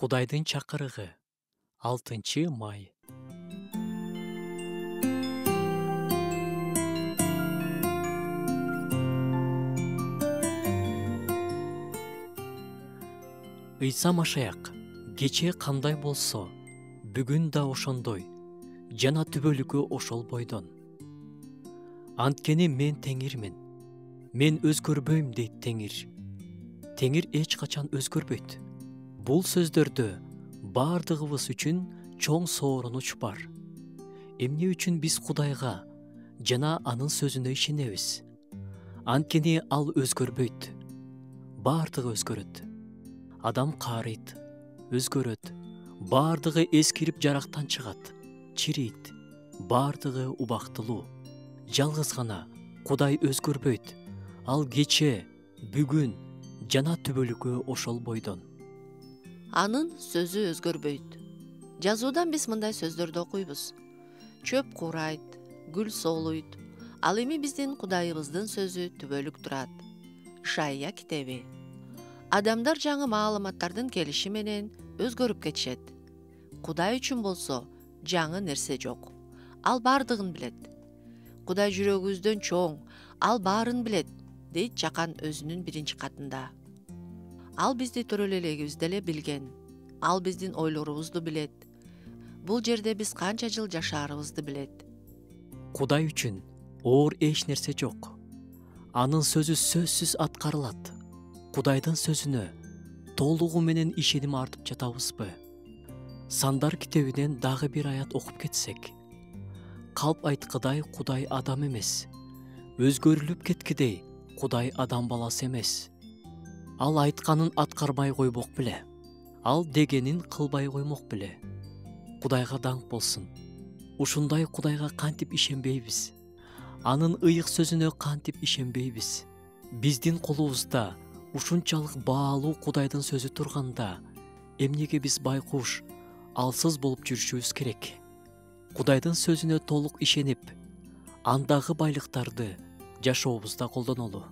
Кудайдын чакырыгы 6 май. Ыйса Машаяк кече кандай болсо, бүгүн да ошондой, жана түбөлүкү ошол бойдон. Анткени мен Теңирмин, мен өзгөрбөйм дейт Теңир. Теңир эч качан өзгөрбөйт. Бул сөздөрдө бардыгыбыз үчүн чоң сооронуч бар. Эмне үчүн биз Кудайга жана анын сөзүнө ишенебиз? Анткени ал өзгөрбөйт. Бардыгы өзгөрөт. Адам каарыйт, өзгөрөт. Бардыгы эскирип жарактан чыгат, чирийт. Бардыгы убактылуу. Жалгыз гана Кудай өзгөрбөйт. Ал кече, бүгүн жана түбөлүкү ошол бойдон. Анын сөзү өзгөрбөйт. Жазуудан биз мындай сөздөрдү окуйбуз. Чөп курайт, гүл соолуйт. Ал эми биздин Кудайыбыздын сөзү түбөлүк турат. Ишая китеби. Адамдар жаңы маалыматтардын келиши менен өзгөрүп кетишет. Кудай үчүн болсо жаңы нерсе жок. Ал бардыгын билет. Кудай жүрөгүбүздөн чоң, ал баарын билет, дейт Жакан өзүнүн 1-катында. Ал бизди төрөлө элегибизди деле билген. Ал биздин ойлорубузду билет. Бул жерде биз канча жыл жашаарыбызды билет. Кудай үчүн оор эч нерсе жок. Анын сөзү сөзсүз аткарылат. Кудайдын сөзүнө толугу менен ишеним артып жатабызбы? Сандар китебинен дагы бир аят окуп кетсек. Калп айткыдай Кудай адам эмес. Өзгөрүлүп кеткидей Кудай адам баласы эмес. Ал айтканын аткарбай коймок беле. Ал дегенин кылбай коймок беле. Кудайга даңк болсун. Ушундай Кудайга кантип ишенбейбиз? Анын ыйык сөзүнө кантип ишенбейбиз? Биздин колубузда ушунчалык баалуу Кудайдын сөзү турганда, эмнеге биз байкуш, алсыз болуп жүрүшүбүз керек? Кудайдын сөзүнө толук ишенип, андагы байлыктарды жашообузда колдонолу.